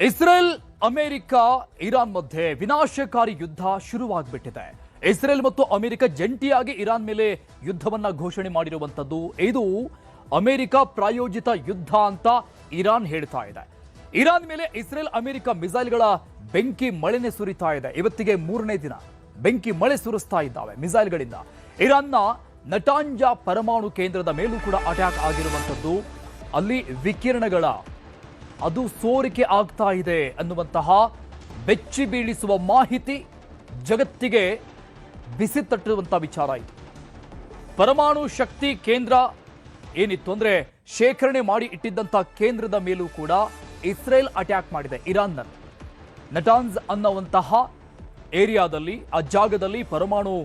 Israel America Iran ಮಧ್ಯೆ ವಿನಾಶಕಾರಿ ಯುದ್ಧ ಶುರುವಾಗ್ಬಿಟ್ಟಿದೆ. ಇಸ್ರೇಲ್ ಮತ್ತು ಅಮೆರಿಕ ಜಂಟಿಯಾಗಿ ಇರಾನ್ ಮೇಲೆ ಯುದ್ಧವನ್ನ ಘೋಷಣೆ ಮಾಡಿರುವಂತದ್ದು. ಇದು ಅಮೆರಿಕ ಪ್ರಾಯೋಜಿತ ಯುದ್ಧ ಅಂತ ಇರಾನ್ ಹೇಳ್ತಾ ಇದೆ. ಇರಾನ್ ಮೇಲೆ ಇಸ್ರೇಲ್ ಅಮೆರಿಕ ಮಿಸೈಲ್ಗಳ ಬೆಂಕಿ ಮಳೆನೆ ಸುರಿತಾ ಇದೆ. ಇವತ್ತಿಗೆ 3ನೇ ದಿನ ಬೆಂಕಿ ಮಳೆ ಸುರಿಸ್ತಾ ಇದ್ದಾವೆ ಮಿಸೈಲ್ಗಳಿಂದ. ಇರಾನ್ನ ನಟಾಂಜ ಪರಮಾಣು ಕೇಂದ್ರದ ಮೇಲೂ ಕೂಡ ಅಟ್ಯಾಕ್ ಆಗಿರುವಂತದ್ದು. ಅಲ್ಲಿ ವಿಕಿರಣಗಳ ಅದು ಸೋರಿಕೆ ಆಗ್ತಾ ಇದೆ ಅನ್ನುವಂತಹ ಬೆಚ್ಚಿ ಬೀಳಿಸುವ ಮಾಹಿತಿ ಜಗತ್ತಿಗೆ ಬಿಸಿ ತಟ್ಟುವಂತಹ ವಿಚಾರ ಇದು. ಪರಮಾಣು ಶಕ್ತಿ ಕೇಂದ್ರ ಏನಿತ್ತು ಅಂದ್ರೆ ಶೇಖರಣೆ ಮಾಡಿ ಇಟ್ಟಿದ್ದಂಥ ಕೇಂದ್ರದ ಮೇಲೂ ಕೂಡ ಇಸ್ರೇಲ್ ಅಟ್ಯಾಕ್ ಮಾಡಿದೆ. ಇರಾನ್ನಲ್ಲಿ ನಟಾನ್ಸ್ ಅನ್ನುವಂತಹ ಏರಿಯಾದಲ್ಲಿ ಆ ಜಾಗದಲ್ಲಿ ಪರಮಾಣು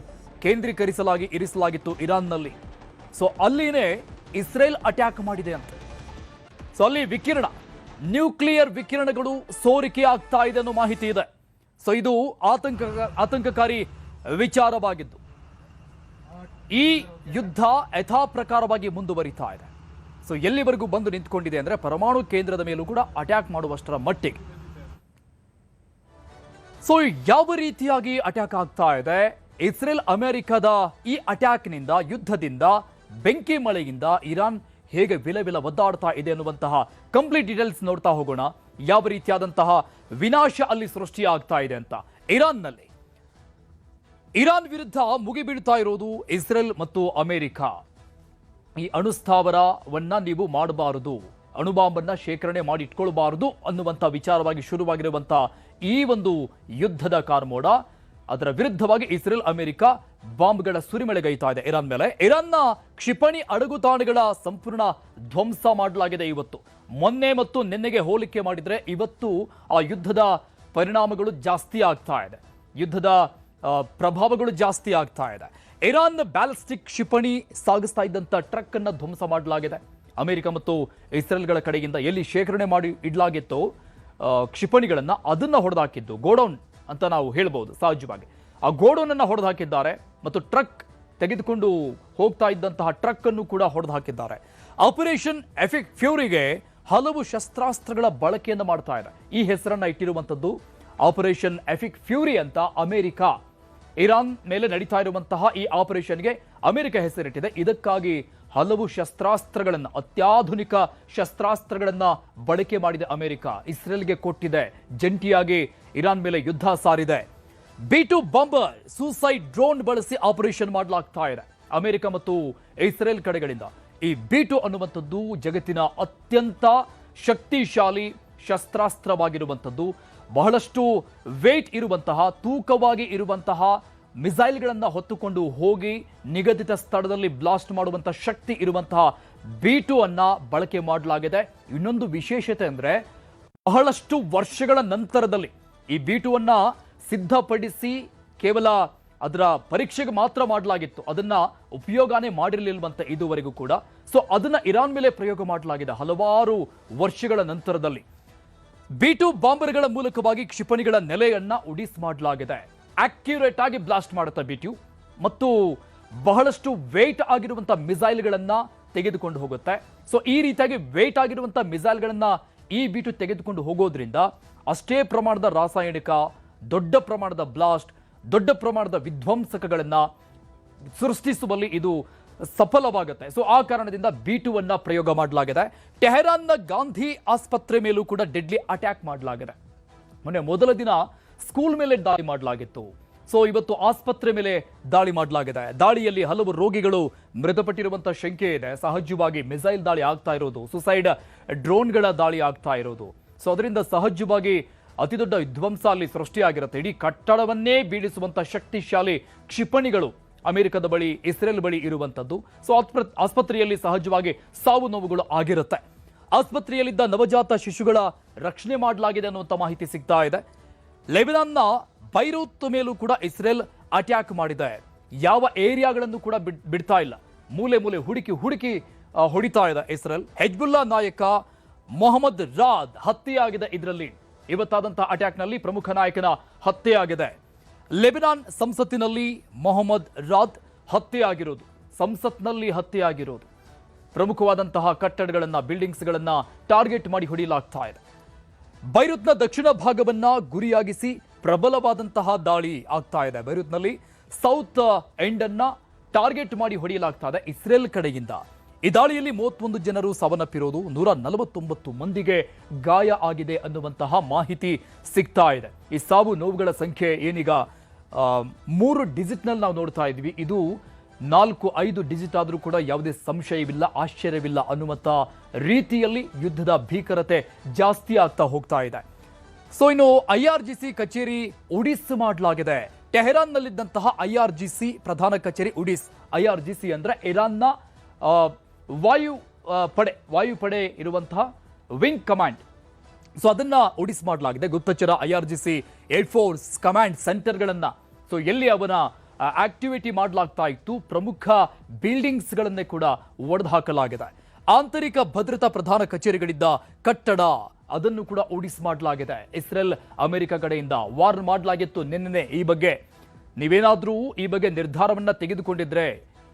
ಇರಿಸಲಾಗಿತ್ತು ಇರಾನ್ನಲ್ಲಿ. ಸೊ ಅಲ್ಲಿನೇ ಇಸ್ರೇಲ್ ಅಟ್ಯಾಕ್ ಮಾಡಿದೆ ಅಂತ. ಸೊ ಅಲ್ಲಿ ನ್ಯೂಕ್ಲಿಯರ್ ವಿಕಿರಣಗಳು ಸೋರಿಕೆ ಆಗ್ತಾ ಇದೆ ಅನ್ನೋ ಮಾಹಿತಿ ಇದೆ. ಸೊ ಇದು ಆತಂಕಕಾರಿ ವಿಚಾರವಾಗಿದ್ದು ಈ ಯುದ್ಧ ಯಥಾ ಪ್ರಕಾರವಾಗಿ ಮುಂದುವರಿತಾ ಇದೆ. ಸೊ ಎಲ್ಲಿವರೆಗೂ ಬಂದು ನಿಂತ್ಕೊಂಡಿದೆ ಅಂದ್ರೆ ಪರಮಾಣು ಕೇಂದ್ರದ ಮೇಲೂ ಕೂಡ ಅಟ್ಯಾಕ್ ಮಾಡುವಷ್ಟರ ಮಟ್ಟಿಗೆ. ಸೊ ಯಾವ ರೀತಿಯಾಗಿ ಅಟ್ಯಾಕ್ ಆಗ್ತಾ ಇದೆ, ಇಸ್ರೇಲ್ ಅಮೆರಿಕದ ಈ ಅಟ್ಯಾಕ್ನಿಂದ, ಯುದ್ಧದಿಂದ, ಬೆಂಕಿ ಮಳೆಯಿಂದ ಇರಾನ್ ಹೇಗೆ ವಿಲ ಒದ್ದಾಡ್ತಾ ಇದೆ ಅನ್ನುವಂತಹ ಕಂಪ್ಲೀಟ್ ಡೀಟೇಲ್ಸ್ ನೋಡ್ತಾ ಹೋಗೋಣ. ಯಾವ ರೀತಿಯಾದಂತಹ ವಿನಾಶ ಅಲ್ಲಿ ಸೃಷ್ಟಿಯಾಗ್ತಾ ಇದೆ ಅಂತ. ಇರಾನ್ ವಿರುದ್ಧ ಮುಗಿಬೀಳ್ತಾ ಇರೋದು ಇಸ್ರೇಲ್ ಮತ್ತು ಅಮೆರಿಕ. ಈ ಅಣುಸ್ಥಾವರವನ್ನ ನೀವು ಮಾಡಬಾರದು, ಅಣುಬಾಂಬನ್ನ ಶೇಖರಣೆ ಮಾಡಿ ಇಟ್ಕೊಳ್ಬಾರದು ಅನ್ನುವಂಥ ವಿಚಾರವಾಗಿ ಶುರುವಾಗಿರುವಂತಹ ಈ ಒಂದು ಯುದ್ಧದ ಕಾರ್ಮೋಡ, ಅದರ ವಿರುದ್ಧವಾಗಿ ಇಸ್ರೇಲ್ ಅಮೆರಿಕ ಬಾಂಬ್ಗಳ ಸುರಿಮಳೆಗೈತಾ ಇದೆ ಇರಾನ್ ಮೇಲೆ. ಇರಾನ್ನ ಕ್ಷಿಪಣಿ ಅಡಗುತಾಣಗಳ ಸಂಪೂರ್ಣ ಧ್ವಂಸ ಮಾಡಲಾಗಿದೆ ಇವತ್ತು. ಮೊನ್ನೆ ಮತ್ತು ನಿನ್ನೆಗೆ ಹೋಲಿಕೆ ಮಾಡಿದ್ರೆ ಇವತ್ತು ಆ ಯುದ್ಧದ ಪರಿಣಾಮಗಳು ಜಾಸ್ತಿ ಆಗ್ತಾ ಇದೆ, ಯುದ್ಧದ ಪ್ರಭಾವಗಳು ಜಾಸ್ತಿ ಆಗ್ತಾ ಇದೆ. ಇರಾನ್ ಬ್ಯಾಲಿಸ್ಟಿಕ್ ಕ್ಷಿಪಣಿ ಸಾಗಿಸ್ತಾ ಇದ್ದಂಥ ಟ್ರಕ್ ಅನ್ನ ಧ್ವಂಸ ಮಾಡಲಾಗಿದೆ. ಅಮೆರಿಕ ಮತ್ತು ಇಸ್ರೇಲ್ಗಳ ಕಡೆಯಿಂದ ಎಲ್ಲಿ ಶೇಖರಣೆ ಮಾಡಿ ಇಡಲಾಗಿತ್ತು ಕ್ಷಿಪಣಿಗಳನ್ನ, ಅದನ್ನ ಹೊಡೆದಾಕಿದ್ದು ಗೋಡೌನ್ ಅಂತ ನಾವು ಹೇಳ್ಬೋದು ಸಹಜವಾಗಿ. ಆ ಗೋಡೌನ್ ಅನ್ನ ಹೊಡೆದು ಹಾಕಿದ್ದಾರೆ ಮತ್ತು ಟ್ರಕ್ ತೆಗೆದುಕೊಂಡು ಹೋಗ್ತಾ ಇದ್ದಂತಹ ಟ್ರಕ್ ಅನ್ನು ಕೂಡ ಹೊಡೆದು ಹಾಕಿದ್ದಾರೆ. ಆಪರೇಷನ್ ಎಫಿಕ್ ಫ್ಯೂರಿಗೆ ಹಲವು ಶಸ್ತ್ರಾಸ್ತ್ರಗಳ ಬಳಕೆಯನ್ನು ಮಾಡ್ತಾ ಇದೆ. ಈ ಹೆಸರನ್ನ ಇಟ್ಟಿರುವಂತದ್ದು ಆಪರೇಷನ್ ಎಫಿಕ್ ಫ್ಯೂರಿ ಅಂತ. ಅಮೆರಿಕ ಇರಾನ್ ಮೇಲೆ ನಡೀತಾ ಇರುವಂತಹ ಈ ಆಪರೇಷನ್ಗೆ ಅಮೆರಿಕ ಹೆಸರಿಟ್ಟಿದೆ. ಇದಕ್ಕಾಗಿ ಹಲವು ಶಸ್ತ್ರಾಸ್ತ್ರಗಳನ್ನ, ಅತ್ಯಾಧುನಿಕ ಶಸ್ತ್ರಾಸ್ತ್ರಗಳನ್ನ ಬಳಕೆ ಮಾಡಿದೆ ಅಮೆರಿಕ. ಇಸ್ರೇಲ್ಗೆ ಕೊಟ್ಟಿದೆ. ಜಂಟಿಯಾಗಿ ಇರಾನ್ ಮೇಲೆ ಯುದ್ಧ ಸಾರಿದೆ. B2 ಬಾಂಬರ್ ಸೂಸೈಡ್ ಡ್ರೋನ್ ಬಳಸಿ ಆಪರೇಷನ್ ಮಾಡಲಾಗ್ತಾ ಇದೆ ಅಮೆರಿಕ ಮತ್ತು ಇಸ್ರೇಲ್ ಕಡೆಗಳಿಂದ. ಈ B2 ಅನ್ನುವಂಥದ್ದು ಜಗತ್ತಿನ ಅತ್ಯಂತ ಶಕ್ತಿಶಾಲಿ ಶಸ್ತ್ರಾಸ್ತ್ರವಾಗಿರುವಂಥದ್ದು. ಬಹಳಷ್ಟು ವೇಟ್ ಇರುವಂತಹ, ತೂಕವಾಗಿ ಇರುವಂತಹ ಮಿಸೈಲ್ಗಳನ್ನು ಹೊತ್ತುಕೊಂಡು ಹೋಗಿ ನಿಗದಿತ ಸ್ಥಳದಲ್ಲಿ ಬ್ಲಾಸ್ಟ್ ಮಾಡುವಂತಹ ಶಕ್ತಿ ಇರುವಂತಹ B2 ಅನ್ನ ಬಳಕೆ ಮಾಡಲಾಗಿದೆ. ಇನ್ನೊಂದು ವಿಶೇಷತೆ ಅಂದ್ರೆ ಬಹಳಷ್ಟು ವರ್ಷಗಳ ನಂತರದಲ್ಲಿ ಈ B2 ಅನ್ನ ಸಿದ್ಧಪಡಿಸಿ ಕೇವಲ ಅದರ ಪರೀಕ್ಷೆಗೆ ಮಾತ್ರ ಮಾಡಲಾಗಿತ್ತು, ಅದನ್ನ ಉಪಯೋಗನೇ ಮಾಡಿರಲಿಲ್ವಂತೆ ಇದುವರೆಗೂ ಕೂಡ. ಸೊ ಅದನ್ನ ಇರಾನ್ ಮೇಲೆ ಪ್ರಯೋಗ ಮಾಡಲಾಗಿದೆ ಹಲವಾರು ವರ್ಷಗಳ ನಂತರದಲ್ಲಿ. B2 ಬಾಂಬರ್ಗಳ ಮೂಲಕವಾಗಿ ಕ್ಷಿಪಣಿಗಳ ನೆಲೆಯನ್ನ ಉಡಿಸ್ ಮಾಡಲಾಗಿದೆ. ಅಕ್ಯುರೇಟ್ ಆಗಿ ಬ್ಲಾಸ್ಟ್ ಮಾಡುತ್ತೆ B2 ಮತ್ತು ಬಹಳಷ್ಟು ವೇಟ್ ಆಗಿರುವಂತಹ ಮಿಸೈಲ್ಗಳನ್ನ ತೆಗೆದುಕೊಂಡು ಹೋಗುತ್ತೆ. ಸೊ ಈ ರೀತಿಯಾಗಿ ವೇಟ್ ಆಗಿರುವಂತಹ ಮಿಸೈಲ್ಗಳನ್ನ ಈ B2 ತೆಗೆದುಕೊಂಡು ಹೋಗೋದ್ರಿಂದ ಅಷ್ಟೇ ಪ್ರಮಾಣದ ರಾಸಾಯನಿಕ, ದೊಡ್ಡ ಪ್ರಮಾಣದ ಬ್ಲಾಸ್ಟ್, ದೊಡ್ಡ ಪ್ರಮಾಣದ ವಿಧ್ವಂಸಕಗಳನ್ನ ಸೃಷ್ಟಿಸುವಲ್ಲಿ ಇದು ಸಫಲವಾಗುತ್ತೆ. ಸೊ ಆ ಕಾರಣದಿಂದ B2 ಅನ್ನ ಪ್ರಯೋಗ ಮಾಡಲಾಗಿದೆ. ಟೆಹರಾನ್ನ ಗಾಂಧಿ ಆಸ್ಪತ್ರೆ ಮೇಲೂ ಕೂಡ ಡೆಡ್ಲಿ ಅಟ್ಯಾಕ್ ಮಾಡಲಾಗಿದೆ. ಮೊದಲ ದಿನ ಸ್ಕೂಲ್ ಮೇಲೆ ದಾಳಿ ಮಾಡಲಾಗಿತ್ತು. ಸೊ ಇವತ್ತು ಆಸ್ಪತ್ರೆ ಮೇಲೆ ದಾಳಿ ಮಾಡಲಾಗಿದೆ. ದಾಳಿಯಲ್ಲಿ ಹಲವು ರೋಗಿಗಳು ಮೃತಪಟ್ಟಿರುವಂತಹ ಶಂಕೆ ಇದೆ. ಸಹಜವಾಗಿ ಮಿಸೈಲ್ ದಾಳಿ ಆಗ್ತಾ ಇರೋದು, ಸುಸೈಡ್ ಡ್ರೋನ್ಗಳ ದಾಳಿ ಆಗ್ತಾ ಇರೋದು. ಸೊ ಅದರಿಂದ ಸಹಜವಾಗಿ ಅತಿ ದೊಡ್ಡ ವಿಧ್ವಂಸ ಅಲ್ಲಿ ಸೃಷ್ಟಿಯಾಗಿರುತ್ತೆ. ಇಡೀ ಕಟ್ಟಡವನ್ನೇ ಬೀಳಿಸುವಂತಹ ಶಕ್ತಿಶಾಲಿ ಕ್ಷಿಪಣಿಗಳು ಅಮೆರಿಕದ ಬಳಿ, ಇಸ್ರೇಲ್ ಬಳಿ ಇರುವಂತದ್ದು. ಸೊ ಆಸ್ಪತ್ರೆಯಲ್ಲಿ ಸಹಜವಾಗಿ ಸಾವು ನೋವುಗಳು ಆಗಿರುತ್ತೆ. ಆಸ್ಪತ್ರೆಯಲ್ಲಿದ್ದ ನವಜಾತ ಶಿಶುಗಳ ರಕ್ಷಣೆ ಮಾಡಲಾಗಿದೆ ಅನ್ನುವಂಥ ಮಾಹಿತಿ ಸಿಗ್ತಾ ಇದೆ. ಲೆಬನಾನ್ನ ಬೈರೂತ್ ಮೇಲೂ ಕೂಡ ಇಸ್ರೇಲ್ ಅಟ್ಯಾಕ್ ಮಾಡಿದೆ. ಯಾವ ಏರಿಯಾಗಳನ್ನು ಕೂಡ ಬಿಡ್ತಾ ಇಲ್ಲ, ಮೂಲೆ ಹುಡುಕಿ ಹೊಡಿತಾ ಇದೆ ಇಸ್ರೇಲ್. ಹೆಜ್ಬುಲ್ಲಾ ನಾಯಕ ಮೊಹಮ್ಮದ್ ರಾದ್ ಹತ್ಯೆಯಾಗಿದೆ. ಇದರಲ್ಲಿ ಇವತ್ತಾದಂತಹ ಅಟ್ಯಾಕ್ನಲ್ಲಿ ಪ್ರಮುಖ ನಾಯಕನ ಹತ್ಯೆಯಾಗಿದೆ. ಲೆಬನಾನ್ ಸಂಸತ್ತಿನಲ್ಲಿ ಮೊಹಮ್ಮದ್ ರಾದ್ ಹತ್ಯೆಯಾಗಿರೋದು, ಸಂಸತ್ನಲ್ಲಿ ಹತ್ಯೆಯಾಗಿರೋದು. ಪ್ರಮುಖವಾದಂತಹ ಕಟ್ಟಡಗಳನ್ನ, ಬಿಲ್ಡಿಂಗ್ಸ್ಗಳನ್ನ ಟಾರ್ಗೆಟ್ ಮಾಡಿ ಹೊಡೆಯಲಾಗ್ತಾ ಇದೆ. ಬೈರುತ್ನ ದಕ್ಷಿಣ ಭಾಗವನ್ನ ಗುರಿಯಾಗಿಸಿ ಪ್ರಬಲವಾದಂತಹ ದಾಳಿ ಆಗ್ತಾ ಇದೆ. ಬೈರುತ್ನಲ್ಲಿ ಸೌತ್ ಎಂಡ್ ಅನ್ನ ಟಾರ್ಗೆಟ್ ಮಾಡಿ ಹೊಡೆಯಲಾಗ್ತಾ ಇದೆ ಇಸ್ರೇಲ್ ಕಡೆಯಿಂದ. ಈ ದಾಳಿಯಲ್ಲಿ 31 ಜನರು ಸಾವನ್ನಪ್ಪಿರೋದು, 149 ಮಂದಿಗೆ ಗಾಯ ಆಗಿದೆ ಅನ್ನುವಂತಹ ಮಾಹಿತಿ ಸಿಗ್ತಾ ಇದೆ. ಈ ಸಾವು ನೋವುಗಳ ಸಂಖ್ಯೆ ಏನೀಗ 3 ಡಿಜಿಟ್ನಲ್ಲಿ ನಾವು ನೋಡ್ತಾ ಇದ್ವಿ. ಇದು 4-5 ಡಿಜಿಟ್ ಆದರೂ ಕೂಡ ಯಾವುದೇ ಸಂಶಯವಿಲ್ಲ, ಆಶ್ಚರ್ಯವಿಲ್ಲ ಅನ್ನುವಂಥ ರೀತಿಯಲ್ಲಿ ಯುದ್ಧದ ಭೀಕರತೆ ಜಾಸ್ತಿ ಆಗ್ತಾ ಹೋಗ್ತಾ ಇದೆ. ಸೊ ಇನ್ನು IRGC ಕಚೇರಿ ಉಡಿಸ್ ಮಾಡಲಾಗಿದೆ. ಟೆಹರಾನ್ನಲ್ಲಿದ್ದಂತಹ IRGC ಪ್ರಧಾನ ಕಚೇರಿ ಉಡಿಸ್. IRGC ಅಂದ್ರೆ ಇರಾನ್ನ ವಾಯುಪಡೆ ಇರುವಂತಹ ವಿಂಗ್ ಕಮಾಂಡ್. ಸೊ ಅದನ್ನ ಉಡಿಸ್ ಮಾಡಲಾಗಿದೆ. ಗುಪ್ತಚರ IRGC ಏರ್ಫೋರ್ಸ್ ಕಮಾಂಡ್ ಸೆಂಟರ್ಗಳನ್ನ ಸೊ ಎಲ್ಲಿ ಅವನ ಆಕ್ಟಿವಿಟಿ ಮಾಡಲಾಗ್ತಾ ಇತ್ತು, ಪ್ರಮುಖ ಬಿಲ್ಡಿಂಗ್ಸ್ಗಳನ್ನೇ ಕೂಡ ಒಡೆದು ಹಾಕಲಾಗಿದೆ. ಆಂತರಿಕ ಭದ್ರತಾ ಪ್ರಧಾನ ಕಚೇರಿಗಳಿದ್ದ ಕಟ್ಟಡ ಅದನ್ನು ಕೂಡ ಉಡಿಸ್ ಮಾಡಲಾಗಿದೆ. ಇಸ್ರೇಲ್ ಅಮೆರಿಕ ಕಡೆಯಿಂದ ವಾರ್ನ್ ಮಾಡಲಾಗಿತ್ತು ನಿನ್ನೆ ಈ ಬಗ್ಗೆ. ನೀವೇನಾದ್ರೂ ಈ ಬಗ್ಗೆ ನಿರ್ಧಾರವನ್ನ ತೆಗೆದುಕೊಂಡಿದ್ರೆ,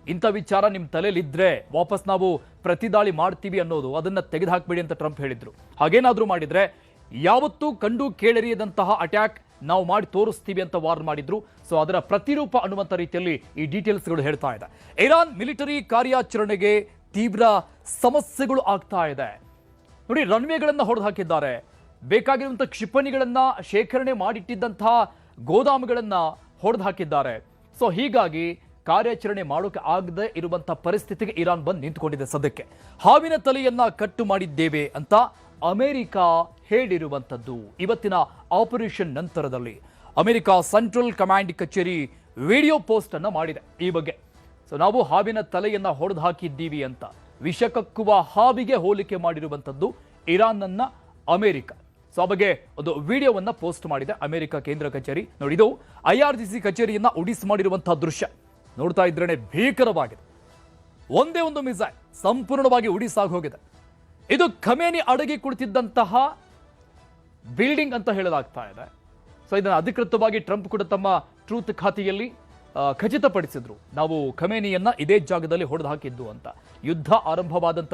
ಇಂಥ ವಿಚಾರ ನಿಮ್ಮ ತಲೆಯಲ್ಲಿದ್ರೆ ವಾಪಸ್ ನಾವು ಪ್ರತಿದಾಳಿ ಮಾಡ್ತೀವಿ ಅನ್ನೋದು ಅದನ್ನ ತೆಗೆದುಹಾಕ್ಬೇಡಿ ಅಂತ ಟ್ರಂಪ್ ಹೇಳಿದ್ರು. ಹಾಗೇನಾದ್ರೂ ಮಾಡಿದ್ರೆ ಯಾವತ್ತೂ ಕಂಡು ಕೇಳರಿಯದಂತಹ ಅಟ್ಯಾಕ್ ನಾವು ಮಾಡಿ ತೋರಿಸ್ತೀವಿ ಅಂತ ವಾರ್ನ್ ಮಾಡಿದ್ರು. ಸೊ ಅದರ ಪ್ರತಿರೂಪ ಅನ್ನುವಂಥ ರೀತಿಯಲ್ಲಿ ಈ ಡೀಟೇಲ್ಸ್ಗಳು ಹೇಳ್ತಾ ಇದೆ. ಇರಾನ್ ಮಿಲಿಟರಿ ಕಾರ್ಯಾಚರಣೆಗೆ ತೀವ್ರ ಸಮಸ್ಯೆಗಳು ಆಗ್ತಾ ಇದೆ. ನೋಡಿ, ರನ್ವೇಗಳನ್ನ ಹೊಡೆದು ಹಾಕಿದ್ದಾರೆ. ಬೇಕಾಗಿರುವಂತಹ ಕ್ಷಿಪಣಿಗಳನ್ನ ಶೇಖರಣೆ ಮಾಡಿಟ್ಟಿದ್ದಂತಹ ಗೋದಾಮುಗಳನ್ನ ಹೊಡೆದು ಹಾಕಿದ್ದಾರೆ. ಸೊ ಹೀಗಾಗಿ ಕಾರ್ಯಾಚರಣೆ ಮಾಡೋಕೆ ಆಗದೆ ಇರುವಂತಹ ಪರಿಸ್ಥಿತಿಗೆ ಇರಾನ್ ಬಂದು ನಿಂತುಕೊಂಡಿದೆ. ಸದ್ಯಕ್ಕೆ ಹಾವಿನ ತಲೆಯನ್ನ ಕಟ್ಟು ಮಾಡಿದ್ದೇವೆ ಅಂತ ಅಮೆರಿಕ ಹೇಳಿರುವಂಥದ್ದು. ಇವತ್ತಿನ ಆಪರೇಷನ್ ನಂತರದಲ್ಲಿ ಅಮೆರಿಕ ಸೆಂಟ್ರಲ್ ಕಮಾಂಡ್ ಕಚೇರಿ ವಿಡಿಯೋ ಪೋಸ್ಟ್ ಅನ್ನ ಮಾಡಿದೆ ಈ ಬಗ್ಗೆ. ಸೊ ನಾವು ಹಾವಿನ ತಲೆಯನ್ನ ಹೊಡೆದು ಹಾಕಿದ್ದೀವಿ ಅಂತ ವಿಷಕಕ್ಕುವ ಹಾವಿಗೆ ಹೋಲಿಕೆ ಮಾಡಿರುವಂಥದ್ದು ಇರಾನ್ನ ಅಮೆರಿಕ. ಸೊ ಆ ಬಗ್ಗೆ ಒಂದು ವಿಡಿಯೋವನ್ನ ಪೋಸ್ಟ್ ಮಾಡಿದೆ ಅಮೆರಿಕ ಕೇಂದ್ರ ಕಚೇರಿ. ನೋಡಿ, ಇದು IRGC ಕಚೇರಿಯನ್ನ ಉಡಿಸ್ ಮಾಡಿರುವಂತಹ ದೃಶ್ಯ. ನೋಡ್ತಾ ಇದ್ರೇನೆ ಭೀಕರವಾಗಿದೆ. ಒಂದೇ ಒಂದು ಮಿಸೈಲ್ ಸಂಪೂರ್ಣವಾಗಿ ಉಡಿಸ್ ಆಗಿ ಹೋಗಿದೆ. ಇದು ಖಮೇನಿ ಅಡಗಿ ಕುಳಿತಿದ್ದಂತಹ ಬಿಲ್ಡಿಂಗ್ ಅಂತ ಹೇಳಲಾಗ್ತಾ ಇದೆ. ಸೊ ಇದನ್ನು ಅಧಿಕೃತವಾಗಿ ಟ್ರಂಪ್ ಕೂಡ ತಮ್ಮ ಟ್ರೂತ್ ಖಾತೆಯಲ್ಲಿ ಖಚಿತಪಡಿಸಿದ್ರು. ನಾವು ಖಮೇನಿಯನ್ನ ಇದೇ ಜಾಗದಲ್ಲಿ ಹೊಡೆದು ಹಾಕಿದ್ದು ಅಂತ. ಯುದ್ಧ ಆರಂಭವಾದಂಥ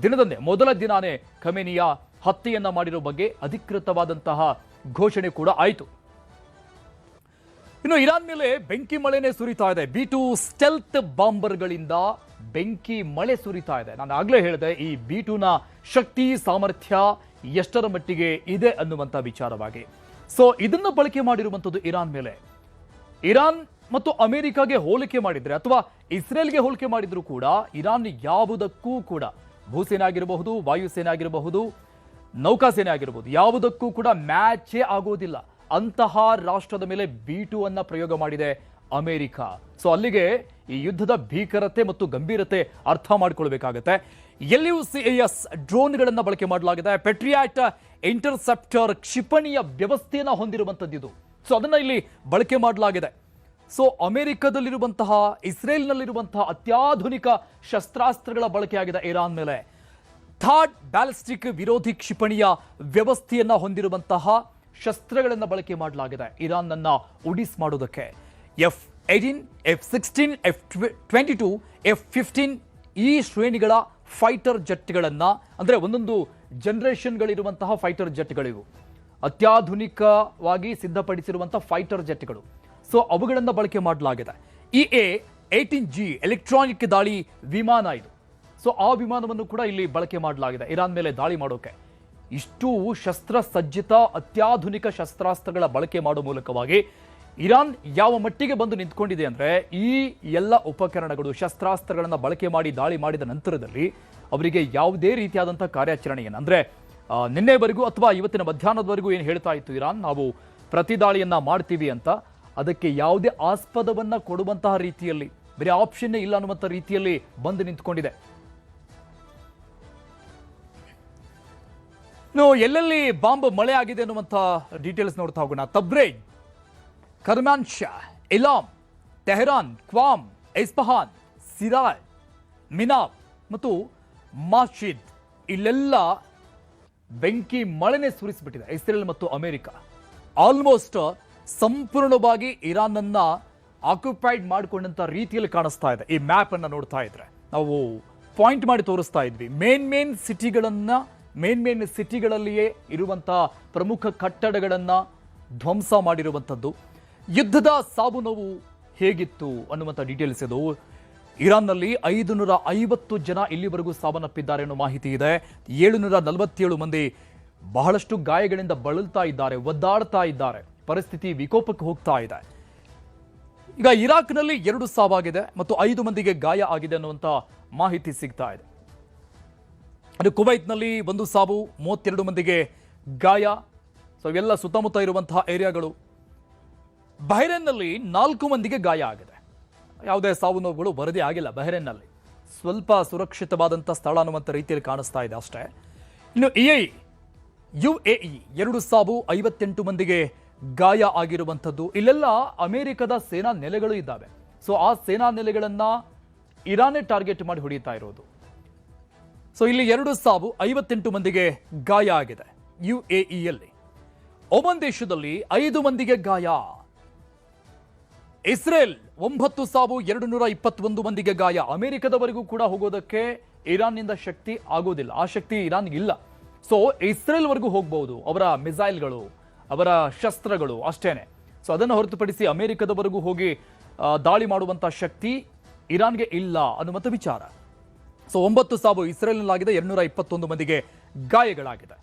ದಿನದಂದೇ ಮೊದಲ ದಿನಾನೇ ಖಮೇನಿಯ ಹತ್ಯೆಯನ್ನ ಮಾಡಿರೋ ಬಗ್ಗೆ ಅಧಿಕೃತವಾದಂತಹ ಘೋಷಣೆ ಕೂಡ ಆಯಿತು. ಇನ್ನು ಇರಾನ್ ಮೇಲೆ ಬೆಂಕಿ ಮಳೆನೇ ಸುರಿತಾ ಇದೆ. B2 ಸ್ಟೆಲ್ತ್ ಬಾಂಬರ್ಗಳಿಂದ ಬೆಂಕಿ ಮಳೆ ಸುರಿತಾ ಇದೆ. ನಾನು ಆಗ್ಲೇ ಹೇಳಿದೆ ಈ B2ನ ಶಕ್ತಿ ಸಾಮರ್ಥ್ಯ ಎಷ್ಟರ ಮಟ್ಟಿಗೆ ಇದೆ ಅನ್ನುವಂಥ ವಿಚಾರವಾಗಿ. ಸೊ ಇದನ್ನು ಬಳಕೆ ಮಾಡಿರುವಂಥದ್ದು ಇರಾನ್ ಮೇಲೆ. ಇರಾನ್ ಮತ್ತು ಅಮೆರಿಕಾಗೆ ಹೋಲಿಕೆ ಮಾಡಿದ್ರೆ ಅಥವಾ ಇಸ್ರೇಲ್ಗೆ ಹೋಲಿಕೆ ಮಾಡಿದ್ರು ಕೂಡ ಇರಾನ್ ಯಾವುದಕ್ಕೂ ಕೂಡ ಭೂಸೇನೆ ಆಗಿರಬಹುದು, ವಾಯುಸೇನೆ ಆಗಿರಬಹುದು, ನೌಕಾಸೇನೆ ಆಗಿರಬಹುದು, ಯಾವುದಕ್ಕೂ ಕೂಡ ಮ್ಯಾಚೇ ಆಗೋದಿಲ್ಲ. ಅಂತಹ ರಾಷ್ಟ್ರದ ಮೇಲೆ B2 ಅನ್ನ ಪ್ರಯೋಗ ಮಾಡಿದೆ ಅಮೆರಿಕ. ಸೊ ಅಲ್ಲಿಗೆ ಈ ಯುದ್ಧದ ಭೀಕರತೆ ಮತ್ತು ಗಂಭೀರತೆ ಅರ್ಥ ಮಾಡಿಕೊಳ್ಬೇಕಾಗತ್ತೆ. LUCAS ಡ್ರೋನ್ಗಳನ್ನು ಬಳಕೆ ಮಾಡಲಾಗಿದೆ. ಪೆಟ್ರಿಯಾಟ್ ಇಂಟರ್ಸೆಪ್ಟರ್ ಕ್ಷಿಪಣಿಯ ವ್ಯವಸ್ಥೆಯನ್ನು ಹೊಂದಿರುವಂಥದ್ದು ಇದು. ಸೊ ಅದನ್ನ ಇಲ್ಲಿ ಬಳಕೆ ಮಾಡಲಾಗಿದೆ. ಸೊ ಅಮೆರಿಕದಲ್ಲಿರುವಂತಹ, ಇಸ್ರೇಲ್ನಲ್ಲಿರುವಂತಹ ಅತ್ಯಾಧುನಿಕ ಶಸ್ತ್ರಾಸ್ತ್ರಗಳ ಬಳಕೆಯಾಗಿದೆ ಇರಾನ್ ಮೇಲೆ. ಥಾಡ್ ಬ್ಯಾಲಿಸ್ಟಿಕ್ ವಿರೋಧಿ ಕ್ಷಿಪಣಿಯ ವ್ಯವಸ್ಥೆಯನ್ನ ಹೊಂದಿರುವಂತಹ ಶಸ್ತ್ರಗಳನ್ನು ಬಳಕೆ ಮಾಡಲಾಗಿದೆ ಇರಾನ್ನನ್ನ ಉಡಿಸ್ ಮಾಡೋದಕ್ಕೆ. F-18, F-16, F-22, F-15 ಈ ಶ್ರೇಣಿಗಳ ಫೈಟರ್ ಜೆಟ್ಗಳನ್ನ, ಅಂದ್ರೆ ಒಂದೊಂದು ಜನರೇಷನ್ಗಳಿರುವಂತಹ ಫೈಟರ್ ಜೆಟ್ಗಳಿವು, ಅತ್ಯಾಧುನಿಕವಾಗಿ ಸಿದ್ಧಪಡಿಸಿರುವಂತಹ ಫೈಟರ್ ಜೆಟ್ಗಳು. ಸೊ ಅವುಗಳನ್ನು ಬಳಕೆ ಮಾಡಲಾಗಿದೆ. EA-18G ಎಲೆಕ್ಟ್ರಾನಿಕ್ ದಾಳಿ ವಿಮಾನ ಇದು. ಸೊ ಆ ವಿಮಾನವನ್ನು ಕೂಡ ಇಲ್ಲಿ ಬಳಕೆ ಮಾಡಲಾಗಿದೆ ಇರಾನ್ ಮೇಲೆ ದಾಳಿ ಮಾಡೋಕೆ. ಇಷ್ಟು ಶಸ್ತ್ರಸಜ್ಜಿತ ಅತ್ಯಾಧುನಿಕ ಶಸ್ತ್ರಾಸ್ತ್ರಗಳ ಬಳಕೆ ಮಾಡುವ ಮೂಲಕವಾಗಿ ಇರಾನ್ ಯಾವ ಮಟ್ಟಿಗೆ ಬಂದು ನಿಂತ್ಕೊಂಡಿದೆ ಅಂದ್ರೆ, ಈ ಎಲ್ಲ ಉಪಕರಣಗಳು ಶಸ್ತ್ರಾಸ್ತ್ರಗಳನ್ನು ಬಳಕೆ ಮಾಡಿ ದಾಳಿ ಮಾಡಿದ ನಂತರದಲ್ಲಿ ಅವರಿಗೆ ಯಾವುದೇ ರೀತಿಯಾದಂತಹ ಕಾರ್ಯಾಚರಣೆಯನ್ನು, ಅಂದ್ರೆ ನಿನ್ನೆವರೆಗೂ ಅಥವಾ ಇವತ್ತಿನ ಮಧ್ಯಾಹ್ನದವರೆಗೂ ಏನು ಹೇಳ್ತಾ ಇತ್ತು ಇರಾನ್, ನಾವು ಪ್ರತಿದಾಳಿಯನ್ನ ಮಾಡ್ತೀವಿ ಅಂತ, ಅದಕ್ಕೆ ಯಾವುದೇ ಆಸ್ಪದವನ್ನ ಕೊಡುವಂತಹ ರೀತಿಯಲ್ಲಿ, ಬೇರೆ ಆಪ್ಷನ್ನೇ ಇಲ್ಲ ಅನ್ನುವಂಥ ರೀತಿಯಲ್ಲಿ ಬಂದು ನಿಂತ್ಕೊಂಡಿದೆ. ಎಲ್ಲೆಲ್ಲಿ ಬಾಂಬ್ ಮಳೆ ಆಗಿದೆ ಅನ್ನುವಂಥ ಡೀಟೇಲ್ಸ್ ನೋಡ್ತಾ ಹೋಗೋಣ. ತಬ್ರೇಜ್, ಕರ್ಮಾನ್ಶಾ, ಇಲಾಮ್, ಟೆಹರಾನ್, ಕ್ವಾಮ್, ಇಸ್ಫಹಾನ್, ಸಿರಾಜ್, ಮಿನಾಬ್ ಮತ್ತು ಮಾಶಿದ್ ಇಲ್ಲೆಲ್ಲ ಬೆಂಕಿ ಮಳೆನೇ ಸುರಿಸಿಬಿಟ್ಟಿದೆ ಇಸ್ರೇಲ್ ಮತ್ತು ಅಮೆರಿಕ. ಆಲ್ಮೋಸ್ಟ್ ಸಂಪೂರ್ಣವಾಗಿ ಇರಾನ್ ಅನ್ನ ಆಕ್ಯುಪೈಡ್ ಮಾಡಿಕೊಂಡಂತ ರೀತಿಯಲ್ಲಿ ಕಾಣಿಸ್ತಾ ಇದೆ. ಈ ಮ್ಯಾಪ್ ಅನ್ನ ನೋಡ್ತಾ ಇದ್ರೆ ನಾವು ಪಾಯಿಂಟ್ ಮಾಡಿ ತೋರಿಸ್ತಾ ಇದ್ವಿ. ಮೇನ್ ಸಿಟಿಗಳನ್ನ ಮೇನ್ ಸಿಟಿಗಳಲ್ಲಿಯೇ ಇರುವಂಥ ಪ್ರಮುಖ ಕಟ್ಟಡಗಳನ್ನು ಧ್ವಂಸ ಮಾಡಿರುವಂಥದ್ದು. ಯುದ್ಧದ ಸಾವು ನೋವು ಹೇಗಿತ್ತು ಅನ್ನುವಂಥ ಡೀಟೇಲ್ಸ್ ಇದು. ಇರಾನ್ನಲ್ಲಿ 550 ಜನ ಇಲ್ಲಿವರೆಗೂ ಸಾವನ್ನಪ್ಪಿದ್ದಾರೆ ಅನ್ನೋ ಮಾಹಿತಿ ಇದೆ. 747 ಮಂದಿ ಬಹಳಷ್ಟು ಗಾಯಗಳಿಂದ ಬಳಲ್ತಾ ಇದ್ದಾರೆ, ಒದ್ದಾಡ್ತಾ ಇದ್ದಾರೆ. ಪರಿಸ್ಥಿತಿ ವಿಕೋಪಕ್ಕೆ ಹೋಗ್ತಾ ಇದೆ. ಈಗ ಇರಾಕ್ನಲ್ಲಿ 2 ಸಾವಾಗಿದೆ ಮತ್ತು 5 ಮಂದಿಗೆ ಗಾಯ ಆಗಿದೆ ಅನ್ನುವಂಥ ಮಾಹಿತಿ ಸಿಗ್ತಾ ಇದೆ. ಅದು ಕುವೈತ್ನಲ್ಲಿ 1 ಸಾವು, 32 ಮಂದಿಗೆ ಗಾಯ. ಸೊ ಇವೆಲ್ಲ ಸುತ್ತಮುತ್ತ ಇರುವಂತಹ ಏರಿಯಾಗಳು. ಬಹ್ರೇನ್ನಲ್ಲಿ 4 ಮಂದಿಗೆ ಗಾಯ ಆಗಿದೆ. ಯಾವುದೇ ಸಾವು ನೋವುಗಳು ವರದಿ ಆಗಿಲ್ಲ. ಬಹ್ರೇನ್ನಲ್ಲಿ ಸ್ವಲ್ಪ ಸುರಕ್ಷಿತವಾದಂಥ ಸ್ಥಳ ಅನ್ನುವಂಥ ರೀತಿಯಲ್ಲಿ ಕಾಣಿಸ್ತಾ ಇದೆ ಅಷ್ಟೇ. ಇನ್ನು UAE 2 ಸಾವು, 58 ಮಂದಿಗೆ ಗಾಯ ಆಗಿರುವಂಥದ್ದು. ಇಲ್ಲೆಲ್ಲ ಅಮೆರಿಕದ ಸೇನಾ ನೆಲೆಗಳು ಇದ್ದಾವೆ. ಸೊ ಆ ಸೇನಾ ನೆಲೆಗಳನ್ನ ಇರಾನೇ ಟಾರ್ಗೆಟ್ ಮಾಡಿ ಹೊಡೆಯುತ್ತಾ ಇರೋದು. ಸೊ ಇಲ್ಲಿ 2 ಸಾವು, 58 ಮಂದಿಗೆ ಗಾಯ ಆಗಿದೆ UAEಯಲ್ಲಿ. ಒಮನ್ ದೇಶದಲ್ಲಿ 5 ಮಂದಿಗೆ ಗಾಯ. ಇಸ್ರೇಲ್ 9 ಸಾವು, 221 ಮಂದಿಗೆ ಗಾಯ. ಅಮೆರಿಕದವರೆಗೂ ಕೂಡ ಹೋಗೋದಕ್ಕೆ ಇರಾನ್ನಿಂದ ಶಕ್ತಿ ಆಗೋದಿಲ್ಲ. ಆ ಶಕ್ತಿ ಇರಾನ್ಗೆ ಇಲ್ಲ. ಸೊ ಇಸ್ರೇಲ್ವರೆಗೂ ಹೋಗ್ಬಹುದು ಅವರ ಮಿಸೈಲ್ಗಳು, ಅವರ ಶಸ್ತ್ರಗಳು ಅಷ್ಟೇನೆ. ಸೊ ಅದನ್ನು ಹೊರತುಪಡಿಸಿ ಅಮೆರಿಕದವರೆಗೂ ಹೋಗಿ ದಾಳಿ ಮಾಡುವಂಥ ಶಕ್ತಿ ಇರಾನ್ಗೆ ಇಲ್ಲ ಅನ್ನುವಂಥ ವಿಚಾರ. ಸೊ 9 ಸಾವು ಇಸ್ರೇಲ್ನಲ್ಲಾಗಿದೆ, 221 ಮಂದಿಗೆ ಗಾಯಗಳಾಗಿದೆ.